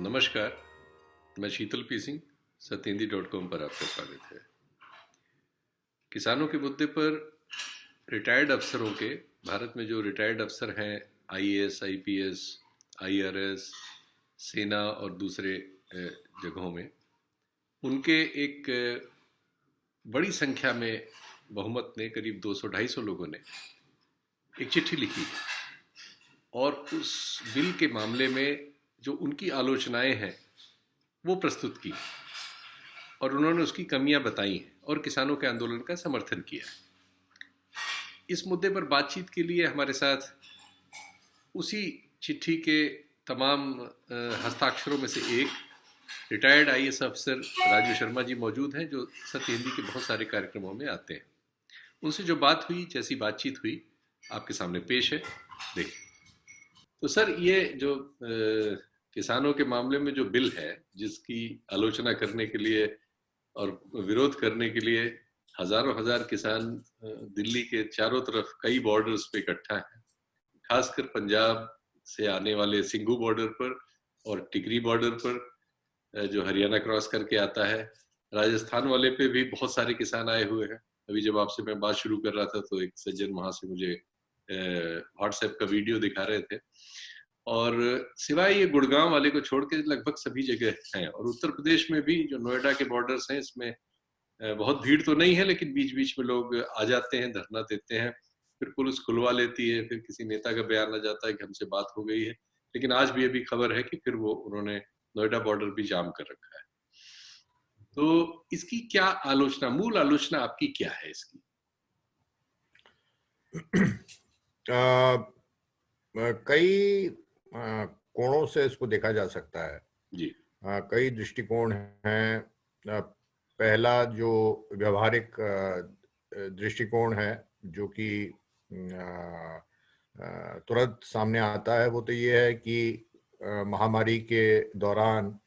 नमस्कार, मैं शीतल पी सिंह। सत्यहिंदी.com पर आपका स्वागत है। किसानों के मुद्दे पर रिटायर्ड अफसरों के, भारत में जो रिटायर्ड अफसर हैं, आईएएस, आईपीएस, आईआरएस, सेना और दूसरे जगहों में, उनके एक बड़ी संख्या में बहुमत ने, करीब 200-250 लोगों ने एक चिट्ठी लिखी और उस बिल के मामले में जो उनकी आलोचनाएं हैं वो प्रस्तुत की और उन्होंने उसकी कमियां बताई हैं और किसानों के आंदोलन का समर्थन किया। इस मुद्दे पर बातचीत के लिए हमारे साथ उसी चिट्ठी के तमाम हस्ताक्षरों में से एक रिटायर्ड आईएएस अफसर राजू शर्मा जी मौजूद हैं, जो सत्य हिंदी के बहुत सारे कार्यक्रमों में आते हैं। उनसे जो बात हुई, जैसी बातचीत हुई, आपके सामने पेश है, देखिए। तो सर, ये जो किसानों के मामले में जो बिल है, जिसकी आलोचना करने के लिए और विरोध करने के लिए हजारों हजार किसान दिल्ली के चारों तरफ कई बॉर्डर्स पे इकट्ठा हैं, खासकर पंजाब से आने वाले सिंघू बॉर्डर पर और टिकरी बॉर्डर पर जो हरियाणा क्रॉस करके आता है, राजस्थान वाले पे भी बहुत सारे किसान आए हुए हैं। अभी जब आपसे मैं बात शुरू कर रहा था तो एक सज्जन वहां से मुझे व्हाट्सएप का वीडियो दिखा रहे थे, और सिवाय ये गुड़गांव वाले को छोड़ के लगभग सभी जगह हैं। और उत्तर प्रदेश में भी जो नोएडा के बॉर्डर्स हैं, इसमें बहुत भीड़ तो नहीं है, लेकिन बीच बीच में लोग आ जाते हैं, धरना देते हैं, फिर पुलिस खुलवा लेती है, फिर किसी नेता का बयान आ जाता है कि हमसे बात हो गई है। लेकिन आज भी अभी खबर है कि फिर वो उन्होंने नोएडा बॉर्डर भी जाम कर रखा है। तो इसकी क्या आलोचना, मूल आलोचना आपकी क्या है इसकी? कई कोणों से इसको देखा जा सकता है जी। कई दृष्टिकोण हैं। पहला जो व्यवहारिक दृष्टिकोण है, जो कि तुरंत सामने आता है, वो तो ये है कि महामारी के दौरान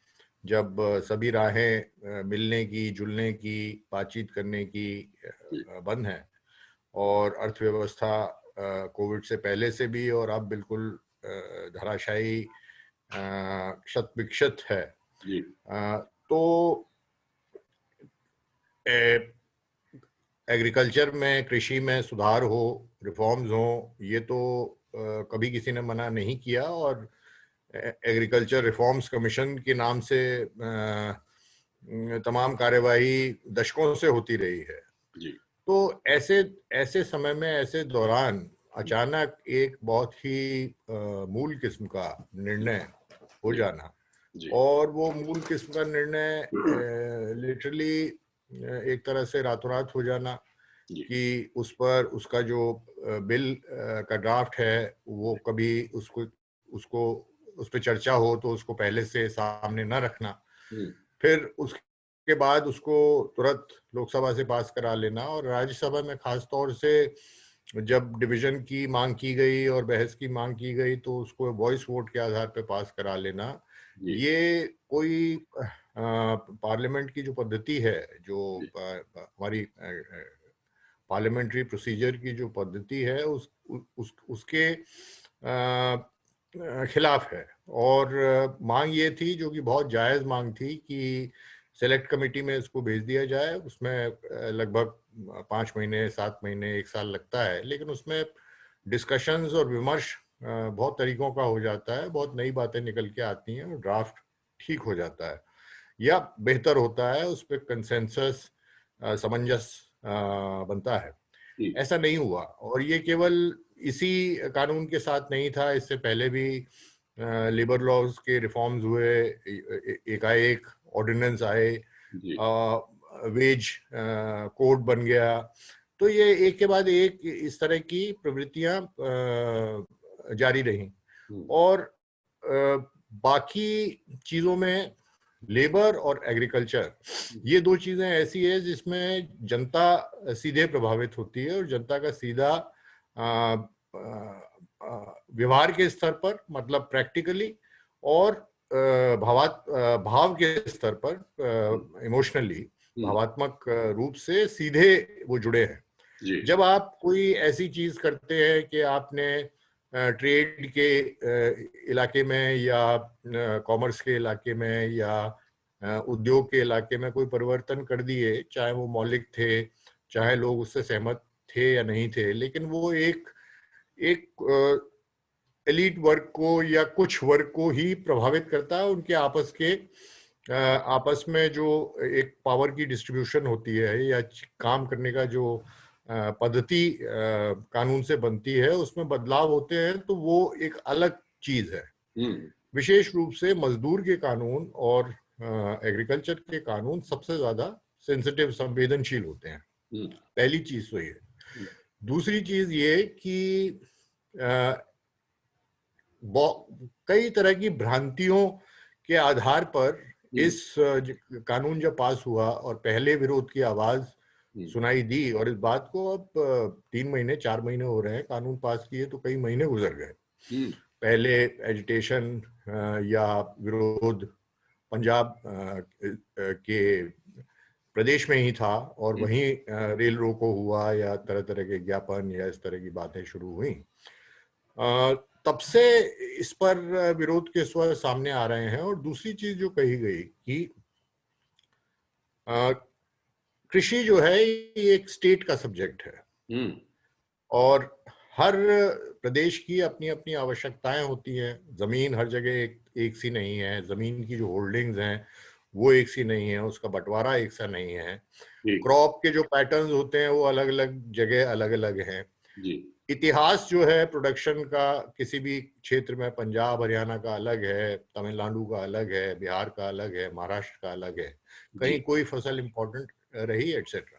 जब सभी राहें मिलने की, जुलने की, बातचीत करने की बंद हैं और अर्थव्यवस्था कोविड से पहले से भी और अब बिल्कुल धराशायी, क्षत विक्षत है, जी। तो एग्रीकल्चर में, कृषि में सुधार हो, रिफॉर्म्स हो, ये तो कभी किसी ने मना नहीं किया। और एग्रीकल्चर रिफॉर्म्स कमीशन के नाम से तमाम कार्यवाही दशकों से होती रही है। जी। तो ऐसे समय में, ऐसे दौरान अचानक एक बहुत ही मूल किस्म का निर्णय हो जाना, और वो मूल किस्म का निर्णय लिटरली एक तरह से रातों रात हो जाना कि उस पर उसका जो बिल का ड्राफ्ट है, वो कभी उसको उस पर चर्चा हो तो उसको पहले से सामने न रखना, फिर उसके बाद उसको तुरंत लोकसभा से पास करा लेना, और राज्यसभा में खास तौर से जब डिवीजन की मांग की गई और बहस की मांग की गई तो उसको वॉइस वोट के आधार पर पास करा लेना। ये कोई पार्लियामेंट की जो पद्धति है, जो हमारी पार्लियामेंट्री प्रोसीजर की जो पद्धति है, उसके खिलाफ है। और मांग ये थी, जो कि बहुत जायज मांग थी, कि सेलेक्ट कमेटी में इसको भेज दिया जाए। उसमें लगभग 5 महीने, 7 महीने, 1 साल लगता है, लेकिन उसमें डिस्कशंस और विमर्श बहुत तरीकों का हो जाता है, बहुत नई बातें निकल के आती हैं और ड्राफ्ट ठीक हो जाता है या बेहतर होता है, उस पर कंसेंसस, समंजस बनता है। ऐसा नहीं हुआ। और ये केवल इसी कानून के साथ नहीं था, इससे पहले भी लेबर लॉज के रिफॉर्म्स हुए, एकाएक ऑर्डिनेंस आए, वेज कोड बन गया। तो ये एक के बाद एक इस तरह की प्रवृत्तियां जारी रही। और बाकी चीजों में लेबर और एग्रीकल्चर, ये दो चीजें ऐसी है जिसमें जनता सीधे प्रभावित होती है, और जनता का सीधा व्यवहार के स्तर पर, मतलब प्रैक्टिकली, और भाव के स्तर पर, इमोशनली, भावात्मक रूप से सीधे वो जुड़े हैं। जब आप कोई ऐसी चीज करते हैं कि आपने ट्रेड के इलाके में या कॉमर्स के इलाके में या उद्योग के इलाके में कोई परिवर्तन कर दिए, चाहे वो मौलिक थे, चाहे लोग उससे सहमत थे या नहीं थे, लेकिन वो एक एलीट वर्ग को या कुछ वर्ग को ही प्रभावित करता है। उनके आपस में जो एक पावर की डिस्ट्रीब्यूशन होती है या काम करने का जो पद्धति कानून से बनती है, उसमें बदलाव होते हैं, तो वो एक अलग चीज है। विशेष रूप से मजदूर के कानून और एग्रीकल्चर के कानून सबसे ज्यादा सेंसिटिव, संवेदनशील होते हैं। पहली चीज तो ये। दूसरी चीज ये कि कई तरह की भ्रांतियों के आधार पर इस कानून जब पास हुआ और पहले विरोध की आवाज सुनाई दी, और इस बात को अब 3 महीने 4 महीने हो रहे हैं कानून पास किए, तो कई महीने गुजर गए। पहले एजिटेशन या विरोध पंजाब के प्रदेश में ही था और वहीं रेल रोको हुआ या तरह तरह के ज्ञापन या इस तरह की बातें शुरू हुई। तब से इस पर विरोध के स्वर सामने आ रहे हैं। और दूसरी चीज जो कही गई कि कृषि जो है ये एक स्टेट का सब्जेक्ट है और हर प्रदेश की अपनी अपनी आवश्यकताएं होती हैं। जमीन हर जगह एक सी नहीं है, जमीन की जो होल्डिंग्स हैं वो एक सी नहीं है, उसका बंटवारा एक सा नहीं है, क्रॉप के जो पैटर्न्स होते हैं वो अलग अलग जगह अलग अलग हैं। इतिहास जो है प्रोडक्शन का किसी भी क्षेत्र में, पंजाब हरियाणा का अलग है, तमिलनाडु का अलग है, बिहार का अलग है, महाराष्ट्र का अलग है, कहीं कोई फसल इंपॉर्टेंट रही एटसेट्रा।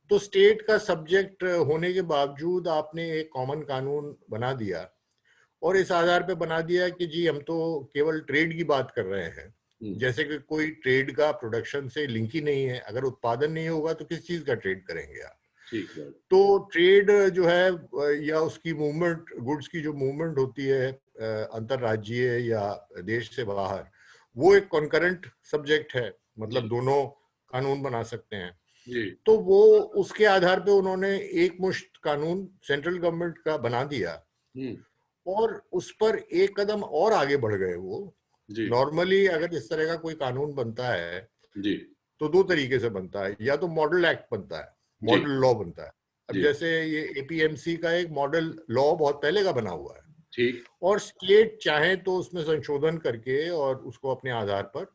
तो स्टेट का सब्जेक्ट होने के बावजूद आपने एक कॉमन कानून बना दिया और इस आधार पे बना दिया कि जी हम तो केवल ट्रेड की बात कर रहे हैं, जैसे कि कोई ट्रेड का प्रोडक्शन से लिंक ही नहीं है। अगर उत्पादन नहीं होगा तो किस चीज का ट्रेड करेंगे आप? तो ट्रेड जो है या उसकी मूवमेंट, गुड्स की जो मूवमेंट होती है अंतरराज्यीय या देश से बाहर, वो एक कॉन्करेंट सब्जेक्ट है, मतलब दोनों कानून बना सकते हैं। तो वो उसके आधार पे उन्होंने एक मुश्त कानून सेंट्रल गवर्नमेंट का बना दिया और उस पर एक कदम और आगे बढ़ गए वो। नॉर्मली अगर इस तरह का कोई कानून बनता है तो दो तरीके से बनता है, या तो मॉडल एक्ट बनता है, मॉडल लॉ बनता है। अब जैसे ये एपीएमसी का एक मॉडल लॉ बहुत पहले का बना हुआ है, और स्टेट चाहे तो उसमें संशोधन करके और उसको अपने आधार पर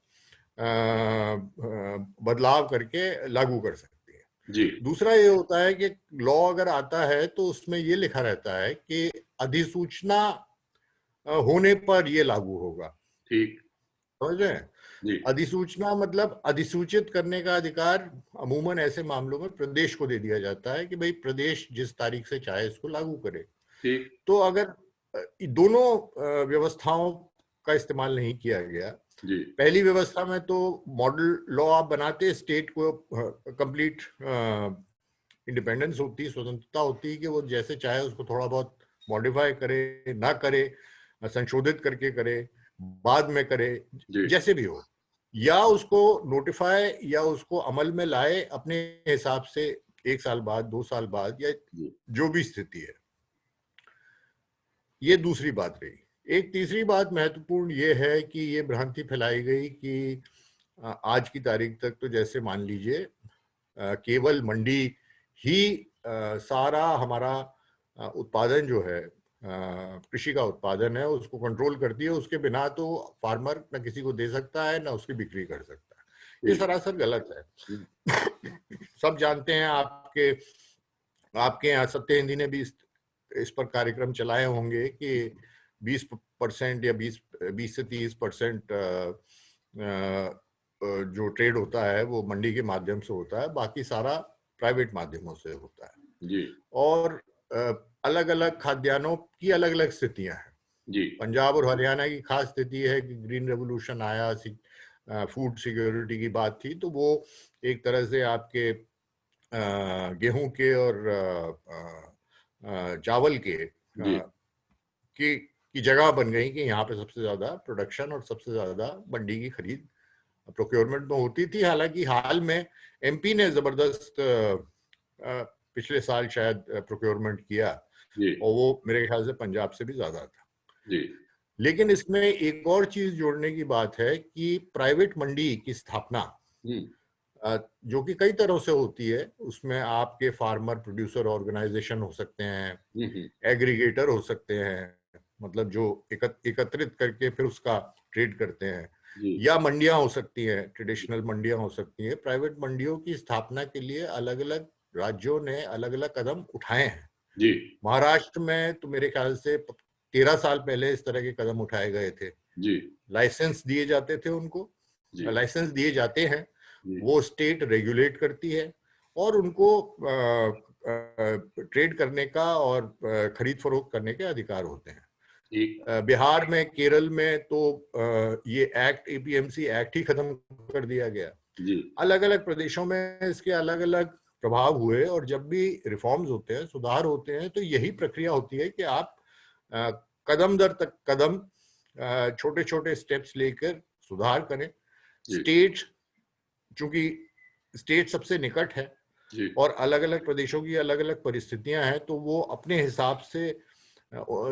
बदलाव करके लागू कर सकती है। दूसरा ये होता है कि लॉ अगर आता है तो उसमें ये लिखा रहता है कि अधिसूचना होने पर ये लागू होगा। समझ रहे हैं? अधिसूचना मतलब अधिसूचित करने का अधिकार अमूमन ऐसे मामलों में प्रदेश को दे दिया जाता है कि भाई प्रदेश जिस तारीख से चाहे इसको लागू करे। तो अगर दोनों व्यवस्थाओं का इस्तेमाल नहीं किया गया, पहली व्यवस्था में तो मॉडल लॉ आप बनाते, स्टेट को कंप्लीट इंडिपेंडेंस होती, स्वतंत्रता होती कि वो जैसे चाहे उसको थोड़ा बहुत मॉडिफाई करे, ना करे, संशोधित करके करे, बाद में करे, जैसे भी हो, या उसको नोटिफाई या उसको अमल में लाए अपने हिसाब से 1 साल बाद, 2 साल बाद, या जो भी स्थिति है। ये दूसरी बात रही। एक तीसरी बात महत्वपूर्ण ये है कि ये भ्रांति फैलाई गई कि आज की तारीख तक तो जैसे मान लीजिए केवल मंडी ही सारा हमारा उत्पादन जो है, कृषि का उत्पादन है, उसको कंट्रोल करती है। उसके बिना तो फार्मर न किसी को दे सकता है न उसकी बिक्री कर सकता है। ये सरासर गलत है। सब जानते हैं, आपके यहाँ सत्य भी इस पर कार्यक्रम चलाए होंगे कि 20% या 20 से 30% जो ट्रेड होता है वो मंडी के माध्यम से होता है, बाकी सारा प्राइवेट माध्यमों से होता है। और अलग अलग खाद्यान्नों की अलग अलग स्थितियां हैं। पंजाब और हरियाणा की खास स्थिति है कि ग्रीन रेवोल्यूशन आया, फूड सिक्योरिटी की बात थी, तो वो एक तरह से आपके गेहूं के और चावल की जगह बन गई कि यहाँ पे सबसे ज्यादा प्रोडक्शन और सबसे ज्यादा मंडी की खरीद प्रोक्योरमेंट में होती थी। हालांकि हाल में एमपी ने जबरदस्त पिछले साल शायद प्रोक्योरमेंट किया, जी और वो मेरे ख्याल से पंजाब से भी ज्यादा था। जी लेकिन इसमें एक और चीज जोड़ने की बात है कि प्राइवेट मंडी की स्थापना, हम्म जो कि कई तरह से होती है, उसमें आपके फार्मर प्रोड्यूसर ऑर्गेनाइजेशन हो सकते हैं, हम्म एग्रीगेटर हो सकते हैं, मतलब जो एकत्रित करके फिर उसका ट्रेड करते हैं, जी या मंडियां हो सकती हैं, ट्रेडिशनल मंडियां हो सकती हैं। प्राइवेट मंडियों की स्थापना के लिए अलग अलग राज्यों ने अलग अलग कदम उठाए हैं। जी महाराष्ट्र में तो मेरे ख्याल से 13 साल पहले इस तरह के कदम उठाए गए थे। जी लाइसेंस दिए जाते थे उनको, जी लाइसेंस दिए जाते हैं, जी वो स्टेट रेगुलेट करती है और उनको ट्रेड करने का और खरीद फरोख्त करने के अधिकार होते हैं। ठीक बिहार में, केरल में तो ये एक्ट, एपीएमसी एक्ट ही खत्म कर दिया गया। जी अलग अलग प्रदेशों में इसके अलग अलग प्रभाव हुए, और जब भी रिफॉर्म्स होते हैं, सुधार होते हैं, तो यही प्रक्रिया होती है कि आप अ, कदम दर तक कदम, छोटे छोटे स्टेप्स लेकर सुधार करें। जी स्टेट, चूंकि स्टेट सबसे निकट है जी और अलग अलग प्रदेशों की अलग अलग परिस्थितियां हैं, तो वो अपने हिसाब से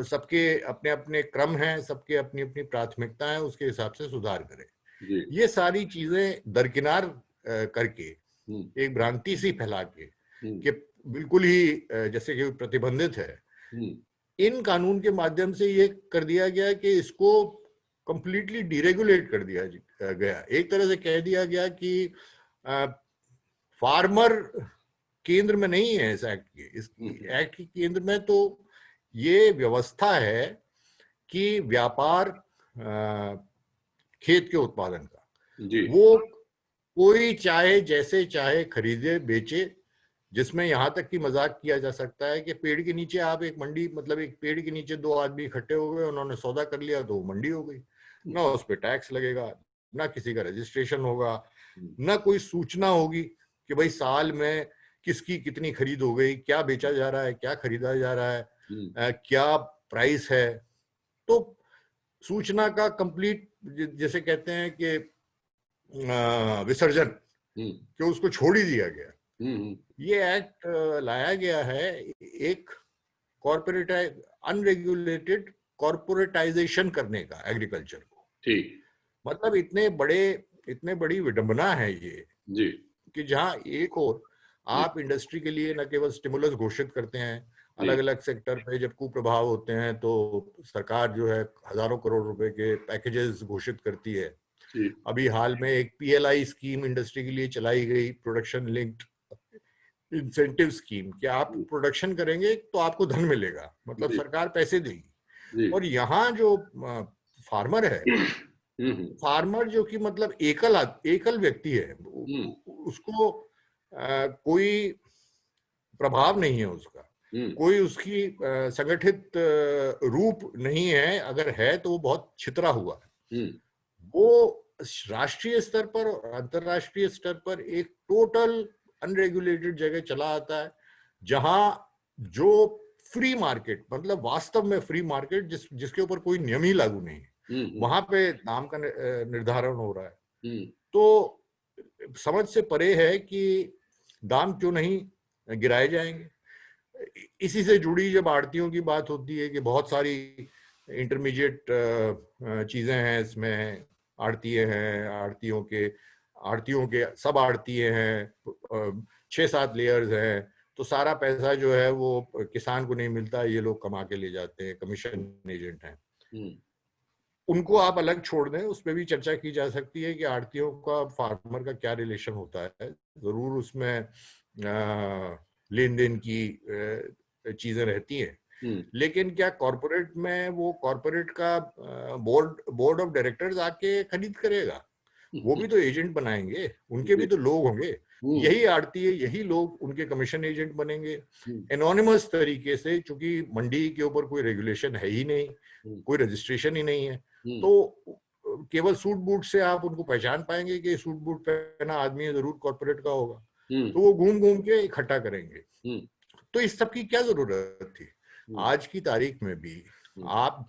सबके अपने अपने क्रम हैं, सबके अपनी अपनी प्राथमिकता है, उसके हिसाब से सुधार करें। जी ये सारी चीजें दरकिनार करके, हम्म एक भ्रांति सी फैला के हम्म कि बिल्कुल ही जैसे कि प्रतिबंधित है, हम्म इन कानून के माध्यम से ये कर दिया गया कि इसको कंप्लीटली डिरेगुलेट कर दिया गया। एक तरह से कह दिया गया कि फार्मर केंद्र में नहीं है इस एक्ट के, इस हम्म एक्ट के केंद्र में तो ये व्यवस्था है कि व्यापार, खेत के उत्पादन का, जी वो कोई चाहे जैसे चाहे खरीदे बेचे, जिसमें यहां तक कि मजाक किया जा सकता है कि पेड़ के नीचे आप एक मंडी, मतलब एक पेड़ के नीचे दो आदमी इकट्ठे हो गए, उन्होंने सौदा कर लिया तो मंडी हो गई। ना उस पर टैक्स लगेगा, ना किसी का रजिस्ट्रेशन होगा, ना कोई सूचना होगी कि भाई साल में किसकी कितनी खरीद हो गई, क्या बेचा जा रहा है, क्या खरीदा जा रहा है, क्या प्राइस है। तो सूचना का कंप्लीट, जैसे कहते हैं कि विसर्जन, हम्म कि उसको छोड़ ही दिया गया। हम्म ये एक्ट लाया गया है एक कॉर्पोरेट, अनरेगुलेटेड कॉर्पोरेटाइजेशन करने का एग्रीकल्चर को। ठीक मतलब इतने बड़ी विडंबना है ये, जी कि जहां एक और जी आप इंडस्ट्री के लिए न केवल स्टिमुलस घोषित करते हैं, जी अलग अलग सेक्टर पे जब कुप्रभाव होते हैं तो सरकार जो है हजारों करोड़ रुपए के पैकेजेस घोषित करती है। जी अभी हाल में एक पीएलआई स्कीम इंडस्ट्री के लिए चलाई गई, प्रोडक्शन लिंक्ड इंसेंटिव स्कीम, कि आप प्रोडक्शन करेंगे तो आपको धन मिलेगा, मतलब जी सरकार पैसे देगी। जी और यहाँ जो फार्मर है, हम्म फार्मर जो कि मतलब एकल व्यक्ति है, हम्म उसको कोई प्रभाव नहीं है उसका, हम्म कोई उसकी संगठित रूप नहीं है, अगर है तो वो बहुत छितरा हुआ है। हम्म वो राष्ट्रीय स्तर पर और अंतरराष्ट्रीय स्तर पर एक टोटल अनरेगुलेटेड जगह चला आता है, जहां जो फ्री मार्केट, मतलब वास्तव में फ्री मार्केट, जिसके ऊपर कोई नियम ही लागू नहीं है, हम्म वहां पे दाम का निर्धारण हो रहा है। हम्म तो समझ से परे है कि दाम क्यों नहीं गिराए जाएंगे। इसी से जुड़ी जब आड़तियों की बात होती है कि बहुत सारी इंटरमीडिएट चीजें हैं इसमें, आड़तिए हैं, आड़तियों के सब आड़तिए हैं, 6-7 लेयर्स हैं, तो सारा पैसा जो है वो किसान को नहीं मिलता, ये लोग कमा के ले जाते हैं, कमीशन एजेंट हैं। हम्म उनको आप अलग छोड़ दें, उस पर भी चर्चा की जा सकती है कि आड़तियों का फार्मर का क्या रिलेशन होता है। जरूर उसमें लेन देन की चीजें रहती हैं, हम्म लेकिन क्या कॉरपोरेट में वो कॉरपोरेट का बोर्ड ऑफ डायरेक्टर्स आके खरीद करेगा? वो भी तो एजेंट बनाएंगे, उनके भी जी तो लोग होंगे। हम्म यही आड़ती है, यही लोग उनके कमीशन एजेंट बनेंगे हम्म एनोनिमस तरीके से, क्योंकि मंडी के ऊपर कोई रेगुलेशन है ही नहीं, हम्म कोई रजिस्ट्रेशन ही नहीं है। हम्म तो केवल सूट बूट से आप उनको पहचान पाएंगे कि सूट बूट पहना आदमी है, जरूर कॉर्पोरेट का होगा। तो वो घूम घूम के इकट्ठा करेंगे। हम्म तो इस सब की क्या जरूरत थी? हम्म आज की तारीख में भी हम्म आप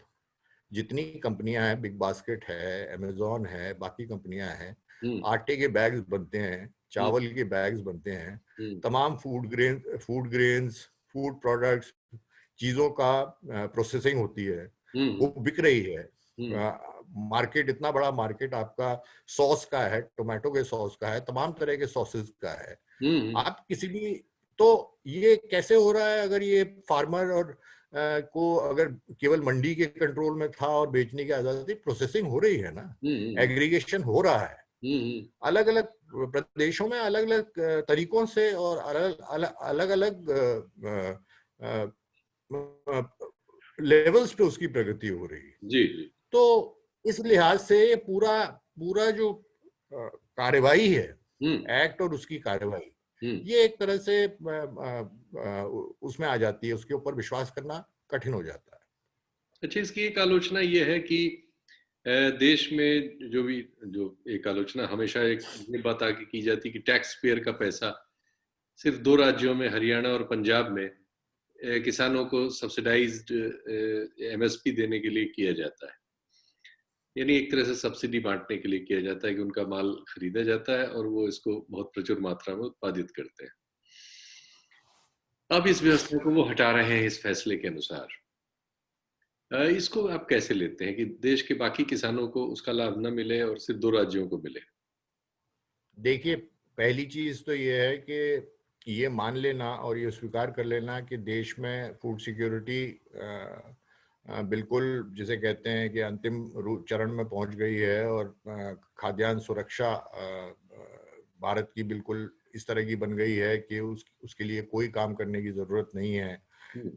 जितनी कंपनियां हैं, बिग बास्केट है, अमेजोन है, बाकी कंपनियां हैं, हम्म आटे के बैग्स बनते हैं, हम्म चावल के बैग्स बनते हैं, हम्म तमाम फूड ग्रेन्स, फूड प्रोडक्ट्स, चीजों का प्रोसेसिंग होती है, वो बिक रही है। मार्केट इतना बड़ा मार्केट आपका सॉस का है, टोमेटो के सॉस का है, तमाम तरह के सॉसेस का है। आप किसी भी, तो ये कैसे हो रहा है? अगर ये फार्मर और को अगर केवल मंडी के कंट्रोल में था और बेचने की आजादी, प्रोसेसिंग हो रही है ना, एग्रीगेशन हो रहा है, अलग अलग प्रदेशों में अलग अलग तरीकों से और अलग अलग लेवल्स पे उसकी प्रगति हो रही है। जी जी। तो इस लिहाज से ये पूरा पूरा जो कार्यवाही है, एक्ट और उसकी कार्यवाही, ये एक तरह से उसमें आ जाती है, उसके ऊपर विश्वास करना कठिन हो जाता है। अच्छा, इसकी एक आलोचना ये है कि देश में जो एक आलोचना हमेशा एक ये बात आगे की जाती है कि टैक्स पेयर का पैसा सिर्फ 2 राज्यों में, हरियाणा और पंजाब में, किसानों को सब्सिडाइज्ड एमएसपी देने के लिए किया जाता है। यानी एक तरह से सब्सिडी बांटने के लिए किया जाता है कि उनका माल खरीदा जाता है और वो इसको बहुत प्रचुर मात्रा में उत्पादित करते हैं। अब इस व्यवस्था को वो हटा रहे हैं इस फैसले के अनुसार। इसको आप कैसे लेते हैं कि देश के बाकी किसानों को उसका लाभ न मिले और सिर्फ 2 राज्यों को मिले? देखिए, पहली चीज तो ये है कि ये मान लेना और ये स्वीकार कर लेना कि देश में फूड सिक्योरिटी बिल्कुल, जिसे कहते हैं कि अंतिम चरण में पहुंच गई है, और खाद्यान्न सुरक्षा भारत की बिल्कुल इस तरह की बन गई है कि उसके लिए कोई काम करने की जरूरत नहीं है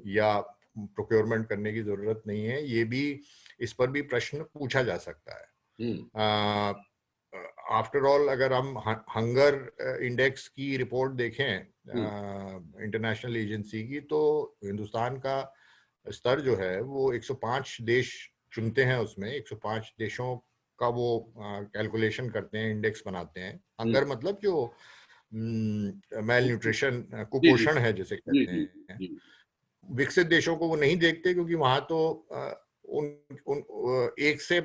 या प्रोक्योरमेंट करने की जरूरत नहीं है। ये भी, इस पर भी प्रश्न पूछा जा सकता है। आफ्टर ऑल, अगर हम हंगर इंडेक्स की रिपोर्ट देखें इंटरनेशनल एजेंसी की, तो हिंदुस्तान का स्तर जो है वो 105 देश चुनते हैं, उसमें 105 देशों का वो कैलकुलेशन करते हैं, इंडेक्स बनाते हैं। हंगर मतलब जो मेल न्यूट्रिशन, कुपोषण है जिसे कहते हैं। विकसित देशों को वो नहीं देखते, क्योंकि वहां तो उन 1 से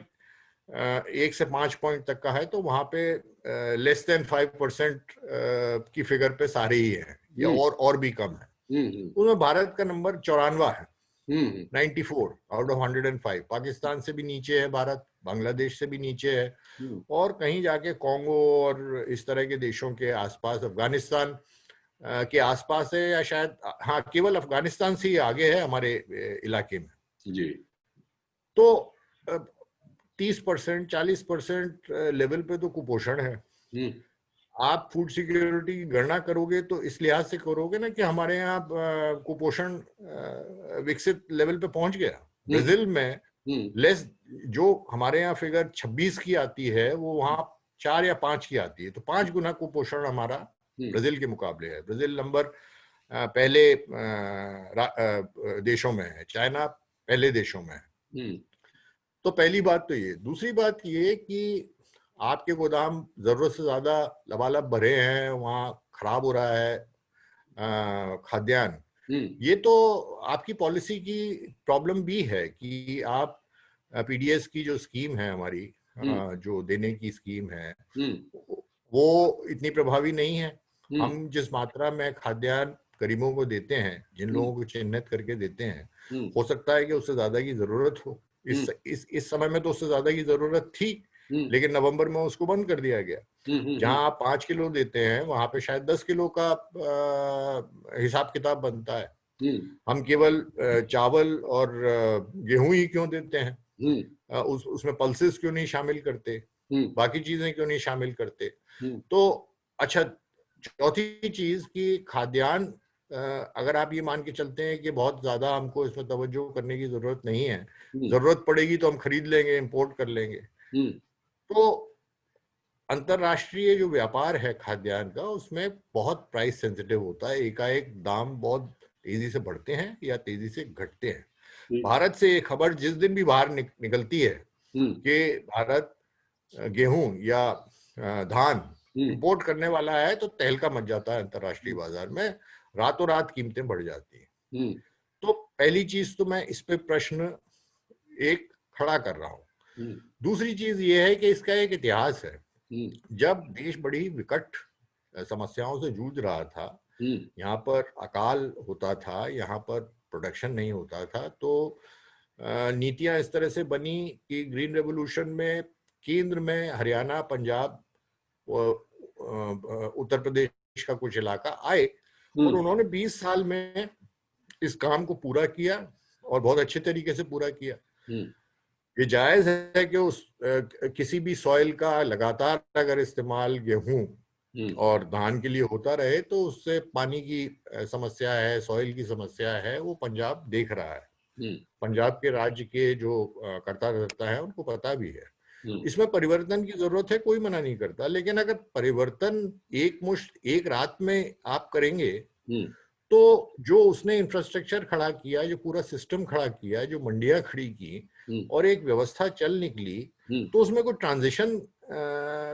5 पॉइंट तक का है, तो वहां पे लेस देन 5% की फिगर पे सारे ही हैं, या और भी कम है। उसमें भारत का नंबर 94 है, 94 आउट ऑफ 105। पाकिस्तान से भी नीचे है भारत, बांग्लादेश से भी नीचे है, और कहीं जाके कॉन्गो और इस तरह के देशों के आसपास, अफगानिस्तान के आसपास है, या शायद, हाँ, केवल अफगानिस्तान से ही आगे है हमारे इलाके में जी। तो 30%, 40% लेवल पे तो कुपोषण है। आप फूड सिक्योरिटी की गणना करोगे तो इस लिहाज से करोगे ना कि हमारे यहाँ कुपोषण विकसित लेवल पे पहुंच गया। ब्राजील में लेस, जो हमारे यहाँ फिगर 26 की आती है, वो वहां 4 या 5 की आती है, तो 5 गुना कुपोषण हमारा ब्राजील के मुकाबले है। ब्राजील नंबर पहले देशों में है, चाइना पहले देशों में है। तो पहली बात तो ये। दूसरी बात ये कि आपके गोदाम जरूरत से ज्यादा लबालब भरे हैं, वहां खराब हो रहा है खाद्यान्न, ये तो आपकी पॉलिसी की प्रॉब्लम भी है कि आप पीडीएस की जो स्कीम है हमारी, जो देने की स्कीम है, वो इतनी प्रभावी नहीं है। हम जिस मात्रा में खाद्यान्न गरीबों को देते हैं, जिन लोगों को चिन्हित करके देते हैं, हो सकता है कि उससे ज्यादा की जरूरत हो। इस समय में तो उससे ज्यादा की जरूरत थी, लेकिन नवंबर में उसको बंद कर दिया गया। जहां आप 5 किलो देते हैं, वहां पे शायद 10 किलो का हिसाब किताब बनता है। हम केवल चावल और गेहूं ही क्यों देते हैं? उसमें पल्सेस क्यों नहीं शामिल करते? बाकी चीजें क्यों नहीं शामिल करते? तो अच्छा, चौथी चीज कि खाद्यान्न, अगर आप ये मान के चलते हैं कि बहुत ज्यादा हमको इसमें तवज्जो करने की जरूरत नहीं है, जरूरत पड़ेगी तो हम खरीद लेंगे, इंपोर्ट कर लेंगे, तो अंतरराष्ट्रीय जो व्यापार है खाद्यान्न का, उसमें बहुत प्राइस सेंसिटिव होता है। एकाएक दाम बहुत तेजी से बढ़ते हैं या तेजी से घटते हैं। भारत से एक खबर जिस दिन भी बाहर निकलती है कि भारत गेहूं या धान इंपोर्ट करने वाला है, तो तहलका मच जाता है अंतरराष्ट्रीय बाजार में, रातों रात कीमतें बढ़ जाती हैं। तो पहली चीज तो मैं इस पे प्रश्न एक खड़ा कर रहा हूं। दूसरी चीज ये है कि इसका एक इतिहास है। जब देश बड़ी विकट समस्याओं से जूझ रहा था, यहाँ पर अकाल होता था, यहाँ पर प्रोडक्शन नहीं होता था। तो नीतियां इस तरह से बनी कि ग्रीन रेवोल्यूशन में केंद्र में हरियाणा, पंजाब, उत्तर प्रदेश का कुछ इलाका आए और उन्होंने 20 साल में इस काम को पूरा किया और बहुत अच्छे तरीके से पूरा किया। ये जायज है कि उस किसी भी सॉइल का लगातार अगर इस्तेमाल गेहूं और धान के लिए होता रहे तो उससे पानी की समस्या है, सॉइल की समस्या है, वो पंजाब देख रहा है। पंजाब के राज्य के जो कर्ता धर्ता है उनको पता भी है। इसमें परिवर्तन की जरूरत है, कोई मना नहीं करता, लेकिन अगर परिवर्तन एक मुश्त एक रात में आप करेंगे तो जो उसने इंफ्रास्ट्रक्चर खड़ा किया, जो पूरा सिस्टम खड़ा किया, जो मंडियां खड़ी की और एक व्यवस्था चल निकली, तो उसमें कोई ट्रांजिशन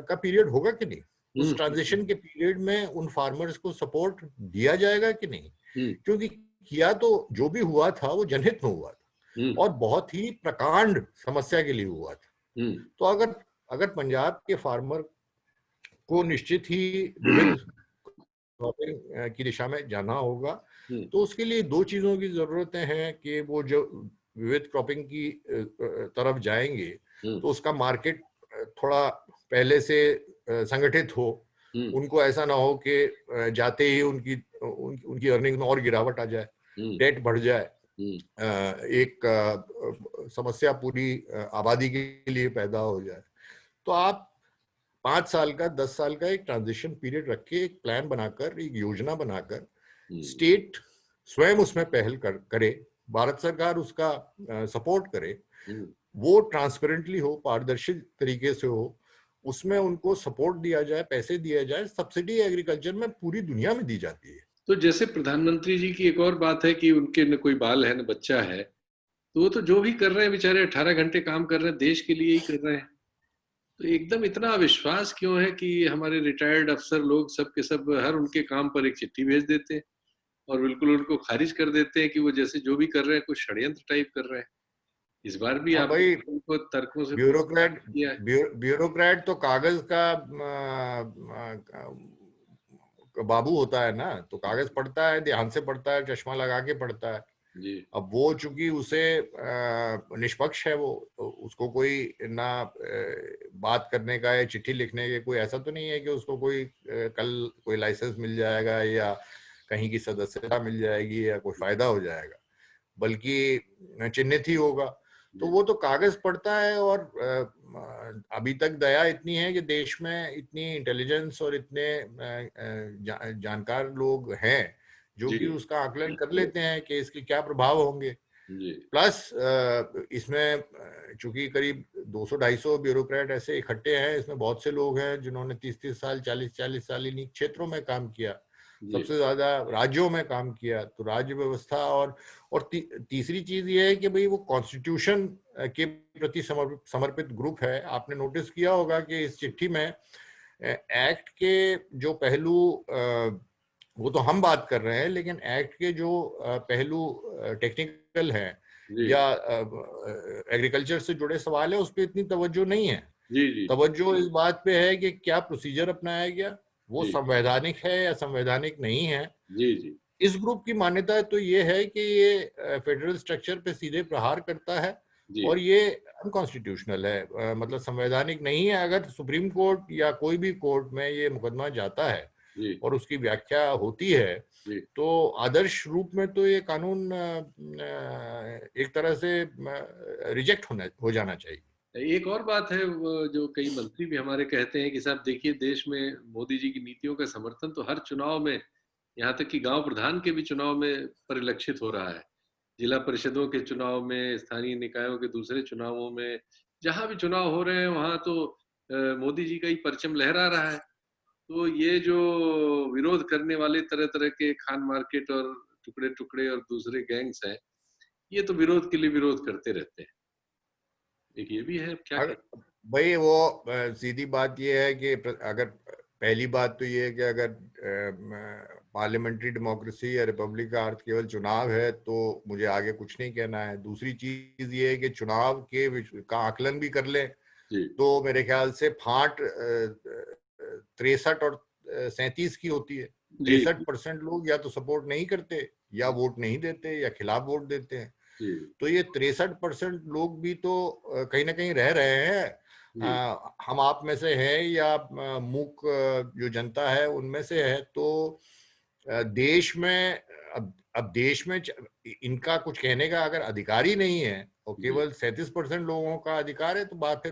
का पीरियड होगा कि नहीं? उस ट्रांजिशन के पीरियड में उन फार्मर्स को सपोर्ट दिया जाएगा कि नहीं? क्योंकि किया तो जो भी हुआ था वो जनहित में हुआ था और बहुत ही प्रकांड समस्या के लिए हुआ था। तो अगर पंजाब के फार्मर को निश्चित ही विविध क्रॉपिंग की दिशा में जाना होगा, तो उसके लिए दो चीजों की जरूरतें हैं कि वो जो विविध क्रॉपिंग की तरफ जाएंगे तो उसका मार्केट थोड़ा पहले से संगठित हो। उनको ऐसा ना हो कि जाते ही उनकी अर्निंग में और गिरावट आ जाए, डेट बढ़ जाए, एक समस्या पूरी आबादी के लिए पैदा हो जाए। तो आप 5 साल का, 10 साल का एक ट्रांजिशन पीरियड रख के एक प्लान बनाकर, एक योजना बनाकर स्टेट स्वयं उसमें पहल करे, भारत सरकार उसका सपोर्ट करे, वो ट्रांसपेरेंटली हो, पारदर्शी तरीके से हो, उसमें उनको सपोर्ट दिया जाए, पैसे दिया जाए। सब्सिडी एग्रीकल्चर में पूरी दुनिया में दी जाती है। तो जैसे प्रधानमंत्री जी की एक और बात है कि उनके न कोई बाल है न बच्चा है, तो वो तो जो भी कर रहे हैं बेचारे 18 घंटे काम कर रहे हैं, देश के लिए ही कर रहे हैं। तो एकदम इतना अविश्वास क्यों है कि हमारे रिटायर्ड अफसर लोग सब के सब हर उनके काम पर एक चिट्ठी भेज देते हैं और बिल्कुल उनको खारिज कर देते हैं कि वो जैसे जो भी कर रहे हैं कुछ षड्यंत्र टाइप कर रहे हैं। इस बार भी हाँ आपने भाई, उनको तर्कों से किया है। ब्यूरोक्रेट तो कागज का बाबू होता है ना, तो कागज पढ़ता है, ध्यान से पढ़ता है, चश्मा लगा के पढ़ता है। जी। अब वो चूंकि उसे निष्पक्ष है, वो तो उसको कोई ना बात करने का या चिट्ठी लिखने के कोई ऐसा तो नहीं है कि उसको कोई कल कोई लाइसेंस मिल जाएगा या कहीं की सदस्यता मिल जाएगी या कोई फायदा हो जाएगा, बल्कि चिन्हित ही होगा। तो वो तो कागज पढ़ता है। और अभी तक दया इतनी है कि देश में इतनी इंटेलिजेंस और इतने जानकार लोग हैं जो कि उसका आकलन कर लेते हैं कि इसके क्या प्रभाव होंगे। प्लस इसमें चूंकि करीब 200-250 ब्यूरोक्रेट ऐसे इकट्ठे हैं, इसमें बहुत से लोग हैं जिन्होंने 30-30 साल, 40-40 साल इन्हीं क्षेत्रों में काम किया, सबसे ज्यादा राज्यों में काम किया। तो राज्य व्यवस्था और तीसरी चीज ये है कि भाई वो कॉन्स्टिट्यूशन के प्रति समर्पित ग्रुप है। आपने नोटिस किया होगा कि इस चिट्ठी में एक्ट के जो पहलू, वो तो हम बात कर रहे हैं, लेकिन एक्ट के जो पहलू टेक्निकल है या एग्रीकल्चर से जुड़े सवाल है, उस पर इतनी तवज्जो नहीं है। तवज्जो इस बात पे है कि क्या प्रोसीजर अपनाया गया, वो संवैधानिक है या संवैधानिक नहीं है। इस ग्रुप की मान्यता तो ये है कि ये फेडरल स्ट्रक्चर पे सीधे प्रहार करता है और ये अनकॉन्स्टिट्यूशनल है, मतलब संवैधानिक नहीं है। अगर सुप्रीम कोर्ट या कोई भी कोर्ट में ये मुकदमा जाता है और उसकी व्याख्या होती है तो आदर्श रूप में तो ये कानून एक तरह से रिजेक्ट हो जाना चाहिए। एक और बात है, जो कई मंत्री भी हमारे कहते हैं कि साहब देखिए, देश में मोदी जी की नीतियों का समर्थन तो हर चुनाव में, यहाँ तक कि गांव प्रधान के भी चुनाव में परिलक्षित हो रहा है। जिला परिषदों के चुनाव में, स्थानीय निकायों के दूसरे चुनावों में, जहां भी चुनाव हो रहे हैं वहां तो मोदी जी का ही परचम लहरा रहा है। तो ये जो विरोध करने वाले तरह तरह के खान मार्केट और टुकड़े टुकड़े और दूसरे गैंग्स हैं, ये तो विरोध के लिए विरोध करते रहते हैं। एक ये भी है, क्या भाई वो सीधी बात ये है कि अगर पहली बात तो ये है कि अगर पार्लियामेंट्री डेमोक्रेसी या रिपब्लिक का अर्थ केवल चुनाव है तो मुझे आगे कुछ नहीं कहना है। दूसरी चीज ये है कि चुनाव का आकलन भी कर ले तो मेरे ख्याल से फांट 63 और 37 की होती है। जी 63% लोग या तो सपोर्ट नहीं करते, या वोट नहीं देते, या खिलाफ वोट देते हैं। जी तो ये 63% लोग भी तो कहीं ना कहीं रह रहे हैं। जी हम आप में से हैं, या मूक जो जनता है उनमें से है। तो देश में अब देश में इनका कुछ कहने का अगर अधिकार ही नहीं है, और जी केवल 37% लोगों का अधिकार है, तो बात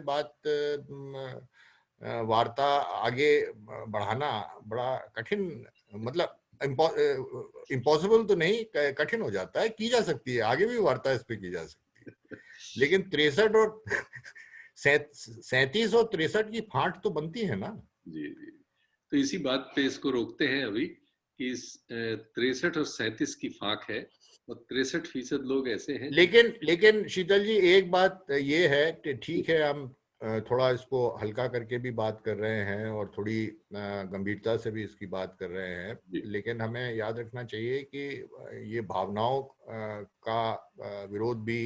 वार्ता आगे बढ़ाना बड़ा कठिन, मतलब इम्पॉसिबल तो नहीं, कठिन हो जाता है। की जा सकती है, आगे भी वार्ता इस पे की जा सकती है, लेकिन 63 और 37 और 63 की फांट तो बनती है ना। जी जी। तो इसी बात पे इसको रोकते हैं अभी कि 63 और 37 की फाक है, और 63% लोग ऐसे हैं जो लेकिन शीतल जी, एक बात ये है कि ठीक है, हम थोड़ा इसको हल्का करके भी बात कर रहे हैं, और थोड़ी गंभीरता से भी इसकी बात कर रहे हैं, जी लेकिन हमें याद रखना चाहिए कि ये भावनाओं का विरोध भी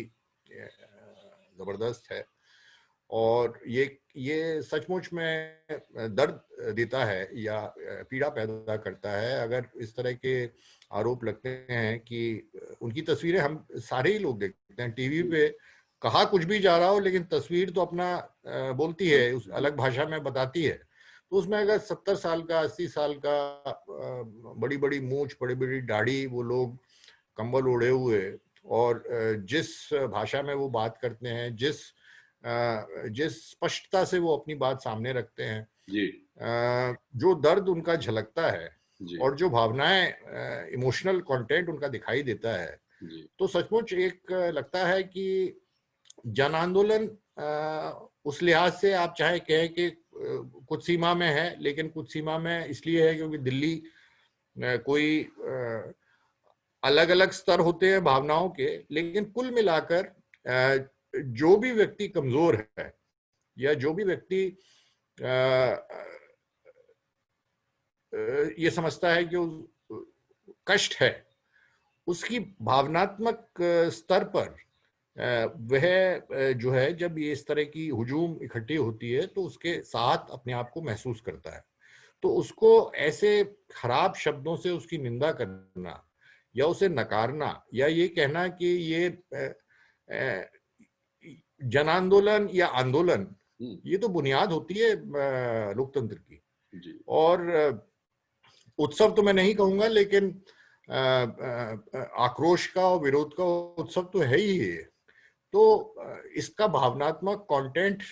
जबरदस्त है, और ये सचमुच में दर्द देता है, या पीड़ा पैदा करता है, अगर इस तरह के आरोप लगते हैं कि उनकी तस्वीरें हम सारे ही लोग देखते हैं टीवी पे, कहा कुछ भी जा रहा हो, लेकिन तस्वीर तो अपना बोलती है, उस अलग भाषा में बताती है। तो उसमें अगर 70 साल का, 80 साल का, बड़ी बड़ी मूंछ, बड़ी बड़ी दाढ़ी, वो लोग कंबल ओढ़े हुए, और जिस भाषा में वो बात करते हैं, जिस स्पष्टता से वो अपनी बात सामने रखते हैं, जी जो दर्द उनका झलकता है, जी और जो भावनाएं, इमोशनल कंटेंट उनका दिखाई देता है, जी तो सचमुच एक लगता है कि जन आंदोलन उस लिहाज से आप चाहे कहें कि कुछ सीमा में है, लेकिन कुछ सीमा में इसलिए है क्योंकि दिल्ली कोई अलग अलग स्तर होते हैं भावनाओं के, लेकिन कुल मिलाकर जो भी व्यक्ति कमजोर है, या जो भी व्यक्ति ये समझता है कि कष्ट है, उसकी भावनात्मक स्तर पर वह जो है, जब ये इस तरह की हुजूम इकट्ठी होती है, तो उसके साथ अपने आप को महसूस करता है। तो उसको ऐसे खराब शब्दों से उसकी निंदा करना, या उसे नकारना, या ये कहना कि ये जन आंदोलन या आंदोलन, ये तो बुनियाद होती है लोकतंत्र की। जी और उत्सव तो मैं नहीं कहूंगा, लेकिन आक्रोश का और विरोध का उत्सव तो है ही है। तो इसका भावनात्मक कंटेंट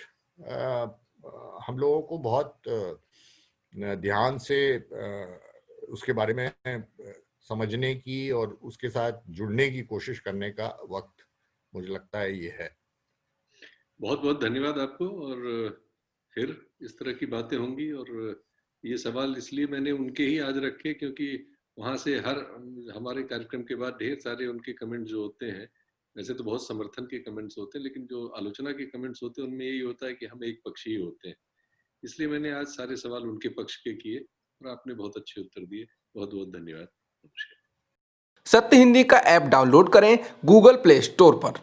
हम लोगों को बहुत ध्यान से उसके बारे में समझने की, और उसके साथ जुड़ने की कोशिश करने का वक्त, मुझे लगता है, ये है। बहुत बहुत धन्यवाद आपको। और फिर इस तरह की बातें होंगी, और ये सवाल इसलिए मैंने उनके ही आज रखे क्योंकि वहाँ से हमारे कार्यक्रम के बाद ढेर सारे उनके कमेंट जो होते हैं, वैसे तो बहुत समर्थन के कमेंट्स होते हैं, लेकिन जो आलोचना के कमेंट्स होते हैं उनमें यही होता है कि हम एक पक्षी ही होते हैं। इसलिए मैंने आज सारे सवाल उनके पक्ष के किए, और आपने बहुत अच्छे उत्तर दिए। बहुत बहुत धन्यवाद। नमस्कार। सत्य हिंदी का ऐप डाउनलोड करें गूगल प्ले स्टोर पर।